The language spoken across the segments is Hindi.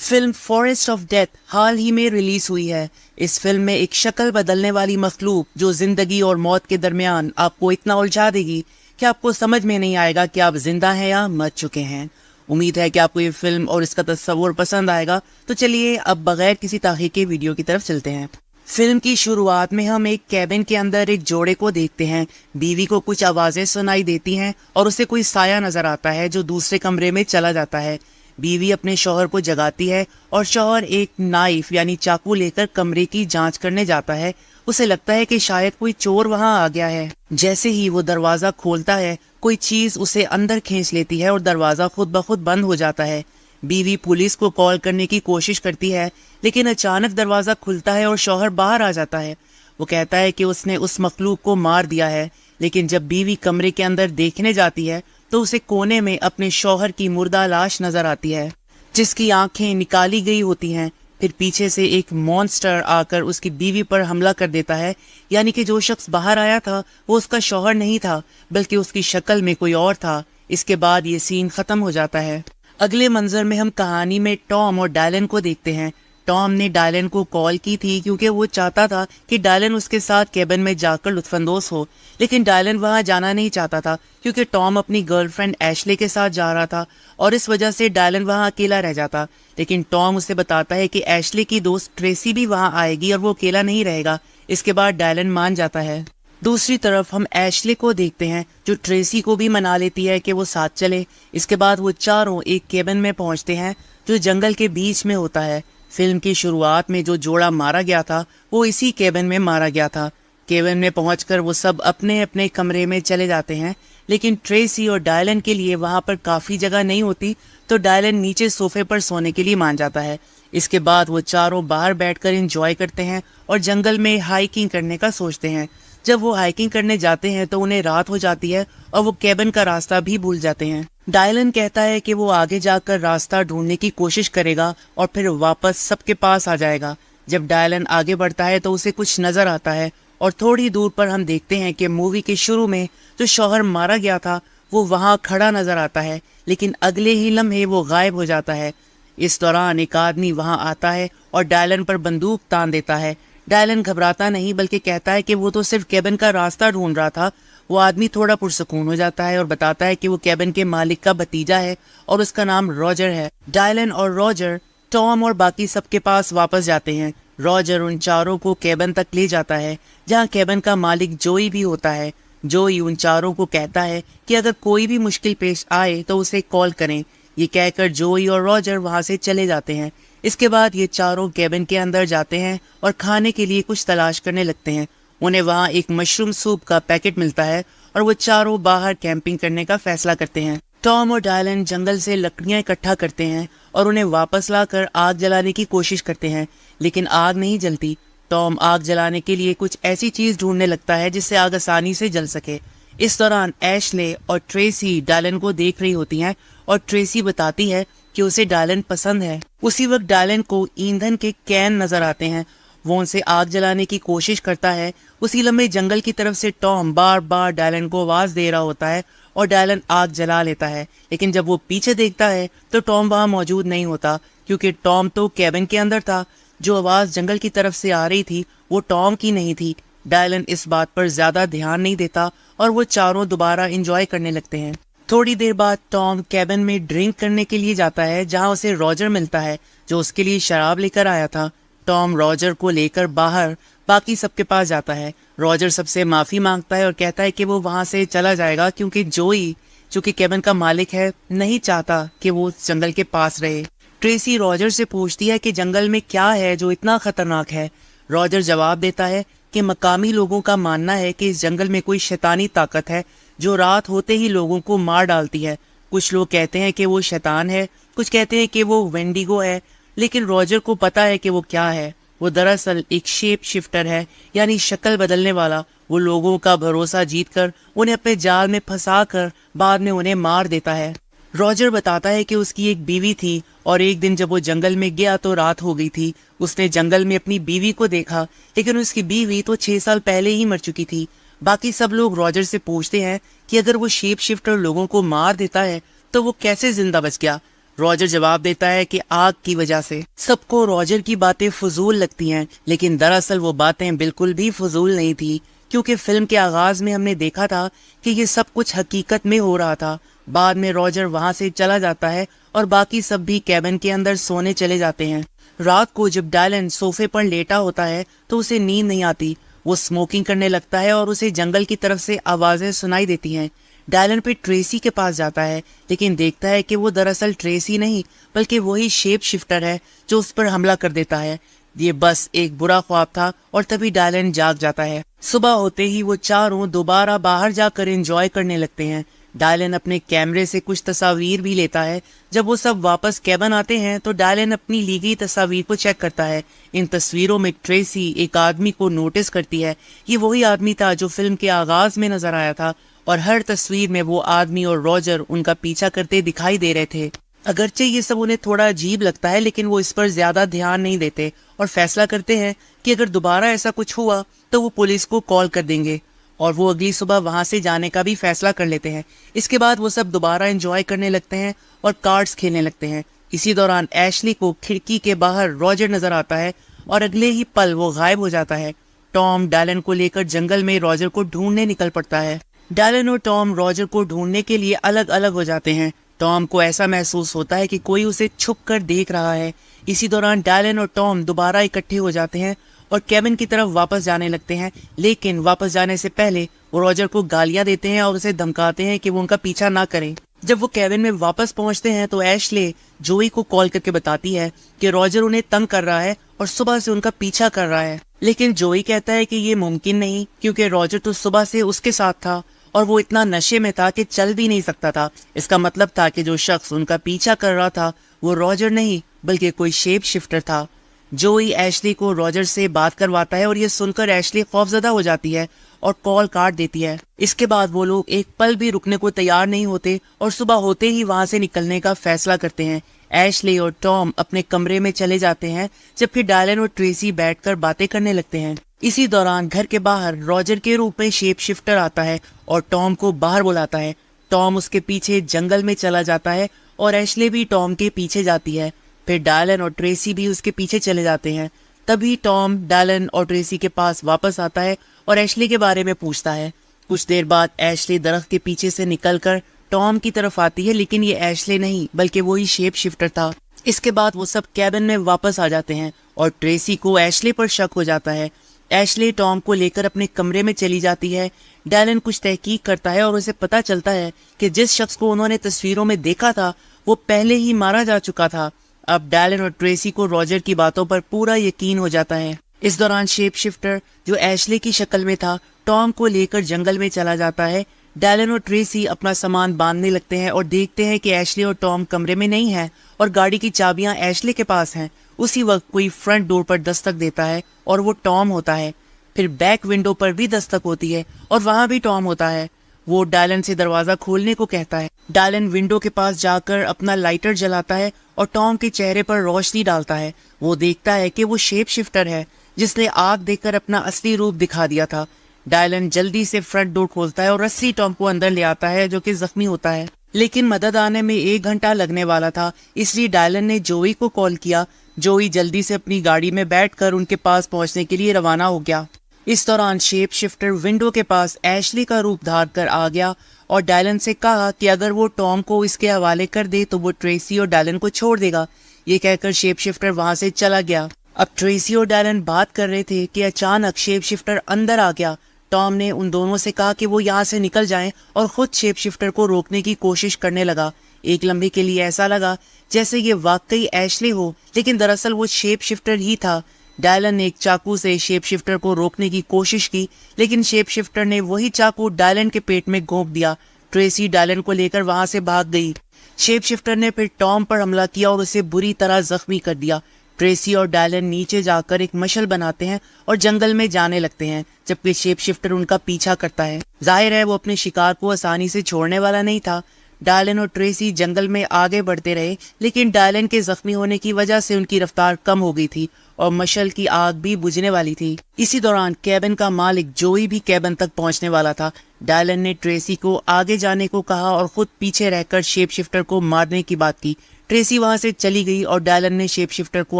फिल्म फॉरेस्ट ऑफ डेथ हाल ही में रिलीज हुई है। इस फिल्म में एक शक्ल बदलने वाली मखलूक जो जिंदगी और मौत के दरमियान आपको इतना उलझा देगी कि आपको समझ में नहीं आएगा कि आप जिंदा हैं या मर चुके हैं। उम्मीद है कि आपको ये फिल्म और इसका तस्वुर पसंद आएगा। तो चलिए अब बगैर किसी ताख़ीर के वीडियो की तरफ चलते हैं। फिल्म की शुरुआत में हम एक कैबिन के अंदर एक जोड़े को देखते हैं। बीवी को कुछ आवाजें सुनाई देती हैं और उसे कोई साया नजर आता है जो दूसरे कमरे में चला जाता है। बीवी अपने शौहर को जगाती है और शौहर एक नाइफ यानी चाकू लेकर कमरे की जांच करने जाता है। उसे लगता है कि शायद कोई चोर वहां आ गया है। जैसे ही वो दरवाजा खोलता है कोई चीज उसे अंदर खींच लेती है और दरवाजा खुद ब खुद बंद हो जाता है। बीवी पुलिस को कॉल करने की कोशिश करती है लेकिन अचानक दरवाजा खुलता है और शौहर बाहर आ जाता है। वो कहता है कि उसने उस मखलूक को मार दिया है, लेकिन जब बीवी कमरे के अंदर देखने जाती है तो उसे कोने में अपने शौहर की मुर्दा लाश नजर आती है जिसकी आंखें निकाली गई होती हैं। फिर पीछे से एक मॉन्स्टर आकर उसकी बीवी पर हमला कर देता है, यानी कि जो शख्स बाहर आया था वो उसका शौहर नहीं था बल्कि उसकी शक्ल में कोई और था। इसके बाद ये सीन खत्म हो जाता है। अगले मंजर में हम कहानी में टॉम और डायलन को देखते हैं। टॉम ने डायलन को कॉल की थी क्योंकि वो चाहता था कि डायलन उसके साथ केबिन में जाकर लुत्फानंदोज हो, लेकिन डायलन वहां जाना नहीं चाहता था क्योंकि टॉम अपनी गर्लफ्रेंड एशले के साथ जा रहा था और इस वजह से डायलन वहां अकेला रह जाता। लेकिन टॉम उसे बताता है कि एशले की दोस्त ट्रेसी भी वहां आएगी और वो अकेला नहीं रहेगा। इसके बाद डायलन मान जाता है। दूसरी तरफ हम एशले को देखते हैं जो ट्रेसी को भी मना लेती है कि वो साथ चले। इसके बाद वो चारों एक केबिन में पहुंचते हैं जो जंगल के बीच में होता है। फिल्म की शुरुआत में जो जोड़ा मारा गया था वो इसी केबिन में मारा गया था। केबिन में पहुंचकर वो सब अपने अपने कमरे में चले जाते हैं, लेकिन ट्रेसी और डायलन के लिए वहां पर काफी जगह नहीं होती तो डायलन नीचे सोफे पर सोने के लिए मान जाता है। इसके बाद वो चारों बाहर बैठकर एंजॉय करते हैं और जंगल में हाइकिंग करने का सोचते हैं। जब वो हाइकिंग करने जाते हैं तो उन्हें रात हो जाती है और वो केबिन का रास्ता भी भूल जाते हैं। डायलन कहता है कि वो आगे जाकर रास्ता ढूंढने की कोशिश करेगा और फिर वापस सबके पास आ जाएगा। जब डायलन आगे बढ़ता है तो उसे कुछ नजर आता है और थोड़ी दूर पर हम देखते हैं कि मूवी के शुरू में जो शौहर मारा गया था वो वहां खड़ा नजर आता है, लेकिन अगले ही लम्हे वो गायब हो जाता है। इस दौरान एक आदमी वहां आता है और डायलन पर बंदूक तान देता है। डायलन घबराता नहीं बल्कि कहता है कि वो तो सिर्फ केबिन का रास्ता ढूंढ रहा था। वो आदमी थोड़ा पुरसकून हो जाता है और बताता है कि वो केबिन के मालिक का भतीजा है और उसका नाम रॉजर है। डायलन और रॉजर टॉम और बाकी सबके पास वापस जाते हैं। रॉजर उन चारों को केबिन तक ले जाता है जहाँ केबिन का मालिक जोई भी होता है। जोई उन चारों को कहता है कि अगर कोई भी मुश्किल पेश आए तो उसे कॉल करें। ये कहकर जोई और रॉजर वहां से चले जाते हैं। इसके बाद ये चारों केबिन के अंदर जाते हैं और खाने के लिए कुछ तलाश करने लगते हैं। उन्हें वहां एक मशरूम सूप का पैकेट मिलता है और वो चारों बाहर कैंपिंग करने का फैसला करते हैं। टॉम और डायलन जंगल से लकड़ियां इकट्ठा करते हैं और उन्हें वापस लाकर आग जलाने की कोशिश करते हैं, लेकिन आग नहीं जलती। टॉम आग जलाने के लिए कुछ ऐसी चीज ढूंढने लगता है जिससे आग आसानी से जल सके। इस दौरान एशले और ट्रेसी डायलन को देख रही होती हैं और ट्रेसी बताती है कि उसे डायलन पसंद है। उसी वक्त डायलन को ईंधन के कैन नजर आते हैं। वो उनसे आग जलाने की कोशिश करता है। उसी लम्हे जंगल की तरफ से टॉम बार बार डायलन को आवाज दे रहा होता है और डायलन आग जला लेता है, लेकिन जब वो पीछे देखता है तो टॉम वहां मौजूद नहीं होता क्योंकि टॉम तो केबिन के अंदर था। जो आवाज जंगल की तरफ से आ रही थी वो टॉम की नहीं थी। डायलन इस बात पर ज्यादा ध्यान नहीं देता और वो चारों दोबारा एंजॉय करने लगते हैं। थोड़ी देर बाद टॉम केबिन में ड्रिंक करने के लिए जाता है जहां उसे रॉजर मिलता है जो उसके लिए शराब लेकर आया था। टॉम रॉजर को लेकर बाहर बाकी सबके पास जाता है। रॉजर सबसे माफी मांगता है और कहता है कि वो वहां से चला जाएगा क्योंकि जोई जो कि केबिन का मालिक है नहीं चाहता कि वो जंगल के पास रहे। ट्रेसी रॉजर से पूछती है कि जंगल में क्या है जो इतना खतरनाक है। रॉजर जवाब देता है कि मकामी लोगों का मानना है कि इस जंगल में कोई शैतानी ताकत है जो रात होते ही लोगों को मार डालती है। कुछ लोग कहते हैं कि वो शैतान है, कुछ कहते हैं कि वो वेंडिगो है, लेकिन रॉजर को पता है कि वो क्या है। वो दरअसल एक शेप शिफ्टर है, यानी शक्ल बदलने वाला। वो लोगों का भरोसा जीतकर उन्हें अपने जाल में फंसाकर बाद में उन्हें मार देता है। रॉजर बताता है कि उसकी एक बीवी थी और एक दिन जब वो जंगल में गया तो रात हो गई थी। उसने जंगल में अपनी बीवी को देखा, लेकिन उसकी बीवी तो 6 साल पहले ही मर चुकी थी। बाकी सब लोग रॉजर से पूछते हैं कि अगर वो शेप शिफ्टर लोगों को मार देता है तो वो कैसे जिंदा बच गया। रॉजर जवाब देता है कि आग की वजह से। सबको रॉजर की बातें फजूल लगती हैं, लेकिन दरअसल वो बातें बिल्कुल भी फजूल नहीं थी, क्योंकि फिल्म के आगाज में हमने देखा था कि ये सब कुछ हकीकत में हो रहा था। बाद में रॉजर वहां से चला जाता है और बाकी सब भी कैबिन के अंदर सोने चले जाते हैं। रात को जब डायलन सोफे पर लेटा होता है तो उसे नींद नहीं आती। वो स्मोकिंग करने लगता है और उसे जंगल की तरफ से आवाजें सुनाई देती हैं। डायलन पे ट्रेसी के पास जाता है, लेकिन देखता है कि वो दरअसल ट्रेसी नहीं बल्कि वही शेप शिफ्टर है जो उस पर हमला कर देता है। ये बस एक बुरा ख्वाब था और तभी डायलन जाग जाता है। सुबह होते ही वो चारों दोबारा बाहर जाकर एंजॉय करने लगते हैं। डायलन अपने कैमरे से कुछ तस्वीर भी लेता है। जब वो सब वापस कैबिन आते हैं तो डायलन अपनी ली गई तस्वीर को चेक करता है। इन तस्वीरों में ट्रेसी एक आदमी को नोटिस करती है। ये वही आदमी था जो फिल्म के आगाज में नजर आया था और हर तस्वीर में वो आदमी और रॉजर उनका पीछा करते दिखाई दे रहे थे। अगरचे ये सब उन्हें थोड़ा अजीब लगता है, लेकिन वो इस पर ज्यादा ध्यान नहीं देते और फैसला करते हैं कि अगर दोबारा ऐसा कुछ हुआ तो वो पुलिस को कॉल कर देंगे, और वो अगली सुबह वहां से जाने का भी फैसला कर लेते हैं। इसके बाद वो सब दोबारा एंजॉय करने लगते हैं और कार्ड्स खेलने लगते हैं। इसी दौरान एशली को खिड़की के बाहर रॉजर नजर आता है और अगले ही पल वो गायब हो जाता है। टॉम डायलन को लेकर जंगल में रॉजर को ढूंढने निकल पड़ता है। डायलन और टॉम रॉजर को ढूंढने के लिए अलग अलग हो जाते हैं। टॉम को ऐसा महसूस होता है कि कोई उसे छुप कर देख रहा है। इसी दौरान डायलन और टॉम दोबारा इकट्ठे हो जाते हैं और कैबिन की तरफ वापस जाने लगते हैं, लेकिन वापस जाने से पहले वो रॉजर को गालियां देते हैं और उसे धमकाते हैं कि वो उनका पीछा ना करें। जब वो कैबिन में वापस पहुंचते हैं तो एशले जोई को कॉल करके बताती है कि रॉजर उन्हें तंग कर रहा है और सुबह से उनका पीछा कर रहा है। लेकिन जोई कहता है कि ये मुमकिन नहीं, क्योंकि रॉजर तो सुबह से उसके साथ था और वो इतना नशे में था कि चल भी नहीं सकता था। इसका मतलब था कि जो शख्स उनका पीछा कर रहा था वो रॉजर नहीं बल्कि कोई शेप शिफ्टर था। जोई एशली को रॉजर से बात करवाता है और ये सुनकर एशली खौफजदा हो जाती है और कॉल काट देती है। इसके बाद वो लोग एक पल भी रुकने को तैयार नहीं होते और सुबह होते ही वहां से निकलने का फैसला करते हैं। एशली और टॉम अपने कमरे में चले जाते हैं, जबकि डायलन और ट्रेसी बैठकर बातें करने लगते हैं। इसी दौरान घर के बाहर रॉजर के रूप में शेप शिफ्टर आता है और टॉम को बाहर बुलाता है। टॉम उसके पीछे जंगल में चला जाता है और एशले भी टॉम के पीछे जाती है। फिर डायलन और ट्रेसी भी उसके पीछे चले जाते हैं। तभी टॉम डायलन और ट्रेसी के पास वापस आता है और एशली के बारे में पूछता है। कुछ देर बाद एशली दरख्त के पीछे से निकलकर टॉम की तरफ आती है, लेकिन ये एशले नहीं बल्कि वही शेप शिफ्टर था। इसके बाद वो सब कैबिन में वापस आ जाते हैं और ट्रेसी को एशले पर शक हो जाता है। एशले टॉम को लेकर अपने कमरे में चली जाती है। डायलन कुछ तहकीक करता है और उसे पता चलता है कि जिस शख्स को उन्होंने तस्वीरों में देखा था वो पहले ही मारा जा चुका था। अब डायलन और ट्रेसी को रॉजर की बातों पर पूरा यकीन हो जाता है। इस दौरान शेप शिफ्टर जो एशले की शक्ल में था टॉम को लेकर जंगल में चला जाता है। डायलन और ट्रेसी अपना सामान बांधने लगते हैं और देखते हैं कि एशले और टॉम कमरे में नहीं है और गाड़ी की चाबियां एशले के पास हैं। उसी वक्त कोई फ्रंट डोर पर दस्तक देता है और वो टॉम होता है। फिर बैक विंडो पर भी दस्तक होती है और वहां भी टॉम होता है। वो डायलन से दरवाजा खोलने को कहता है। डायलन विंडो के पास जाकर अपना लाइटर जलाता है और टॉम के चेहरे पर रोशनी डालता है। वो देखता है कि वो शेप शिफ्टर है जिसने आग देखकर अपना असली रूप दिखा दिया था। डायलन जल्दी से फ्रंट डोर खोलता है और रस्सी टॉम को अंदर ले आता है, जो कि जख्मी होता है। लेकिन मदद आने में 1 घंटा लगने वाला था, इसलिए डायलन ने जोई को कॉल किया। जोई जल्दी से अपनी गाड़ी में बैठकर उनके पास पहुंचने के लिए रवाना हो गया। इस दौरान शेप शिफ्टर विंडो के पास एशली का रूप धार कर आ गया और डायलन से कहा कि अगर वो टॉम को इसके हवाले कर दे तो वो ट्रेसी और डायलन को छोड़ देगा। ये कहकर शेप शिफ्टर वहां से चला गया। अब ट्रेसी और डायलन बात कर रहे थे कि अचानक शेप शिफ्टर अंदर आ गया। टॉम ने उन दोनों से कहा कि वो यहाँ से निकल जाएं और खुद शेप शिफ्टर को रोकने की कोशिश करने लगा। एक लम्हे के लिए ऐसा लगा जैसे ये वाकई एशले हो, लेकिन दरअसल वो शेप शिफ्टर ही था। डायलन ने एक चाकू से शेप शिफ्टर को रोकने की कोशिश की, लेकिन शेप शिफ्टर ने वही चाकू डायलन के पेट में घोंप दिया। ट्रेसी डायलन को लेकर वहां से भाग गई। शेप शिफ्टर ने फिर टॉम पर हमला किया और उसे बुरी तरह जख्मी कर दिया। ट्रेसी और डायलन नीचे जाकर एक मशल बनाते हैं और जंगल में जाने लगते हैं, जबकि शेप शिफ्टर उनका पीछा करता है। जाहिर है वो अपने शिकार को आसानी से छोड़ने वाला नहीं था। डायलन और ट्रेसी जंगल में आगे बढ़ते रहे, लेकिन डायलन के जख्मी होने की वजह से उनकी रफ्तार कम हो गई थी और मशल की आग भी बुझने वाली थी। इसी दौरान कैबिन का मालिक जोई भी कैबिन तक पहुंचने वाला था। डायलन ने ट्रेसी को आगे जाने को कहा और खुद पीछे रहकर शेप शिफ्टर को मारने की बात की। ट्रेसी वहां से चली गई और डैलन ने शेप शिफ्टर को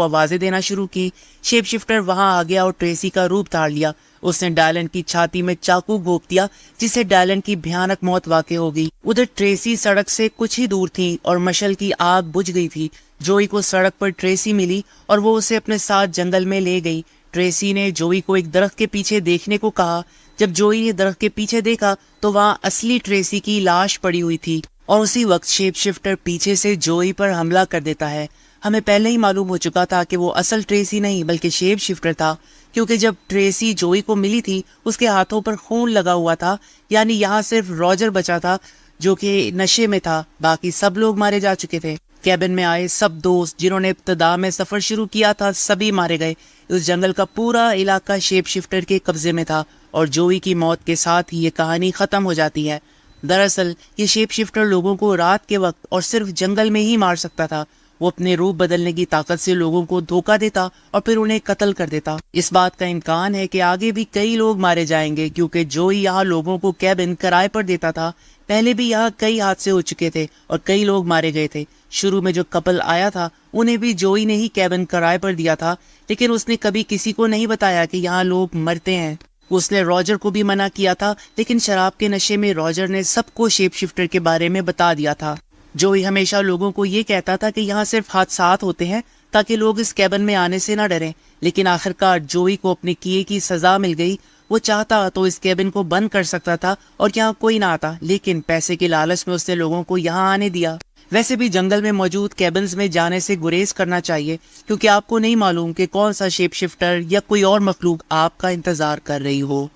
आवाजें देना शुरू की। शेप शिफ्टर वहां आ गया और ट्रेसी का रूप धार लिया। उसने डैलन की छाती में चाकू घोंप दिया, जिससे डैलन की भयानक मौत वाक़ई हो गई। उधर ट्रेसी सड़क से कुछ ही दूर थी और मशल की आग बुझ गई थी। जोई को सड़क पर ट्रेसी मिली और वो उसे अपने साथ जंगल में ले गई। ट्रेसी ने जोई को एक दरख्त के पीछे देखने को कहा। जब जोई ने दरख्त के पीछे देखा तो वहां असली ट्रेसी की लाश पड़ी हुई थी और उसी वक्त शेप शिफ्टर पीछे से जोई पर हमला कर देता है। हमें पहले ही मालूम हो चुका था कि वो असल ट्रेसी नहीं बल्कि शेप शिफ्टर था, क्योंकि जब ट्रेसी जोई को मिली थी उसके हाथों पर खून लगा हुआ था। यानी यहाँ सिर्फ रॉजर बचा था जो कि नशे में था, बाकी सब लोग मारे जा चुके थे। कैबिन में आए सब दोस्त जिन्होंने इब्तदा में सफर शुरू किया था सभी मारे गए। उस जंगल का पूरा इलाका शेप शिफ्टर के कब्जे में था और जोई की मौत के साथ ही ये कहानी खत्म हो जाती है। दरअसल ये शेप शिफ्टर लोगों को रात के वक्त और सिर्फ जंगल में ही मार सकता था। वो अपने रूप बदलने की ताकत से लोगों को धोखा देता और फिर उन्हें कत्ल कर देता। इस बात का इम्कान है कि आगे भी कई लोग मारे जाएंगे, क्योंकि जोई यहाँ लोगों को कैबिन किराए पर देता था। पहले भी यहाँ कई हादसे हो चुके थे और कई लोग मारे गए थे। शुरू में जो कपल आया था उन्हें भी जोई ने ही कैबिन किराए पर दिया था, लेकिन उसने कभी किसी को नहीं बताया कि यहाँ लोग मरते हैं। उसने रॉजर को भी मना किया था, लेकिन शराब के नशे में रॉजर ने सबको शेप शिफ्टर के बारे में बता दिया था। जोई हमेशा लोगों को ये कहता था कि यहाँ सिर्फ हादसात होते हैं ताकि लोग इस कैबिन में आने से ना डरें, लेकिन आखिरकार जोई को अपने किए की सजा मिल गई। वो चाहता तो इस कैबिन को बंद कर सकता था और यहाँ कोई ना आता, लेकिन पैसे के लालच में उसने लोगों को यहाँ आने दिया। वैसे भी जंगल में मौजूद कैबिन्स में जाने से गुरेज करना चाहिए, क्योंकि आपको नहीं मालूम कि कौन सा शेप शिफ्टर या कोई और मखलूक आपका इंतजार कर रही हो।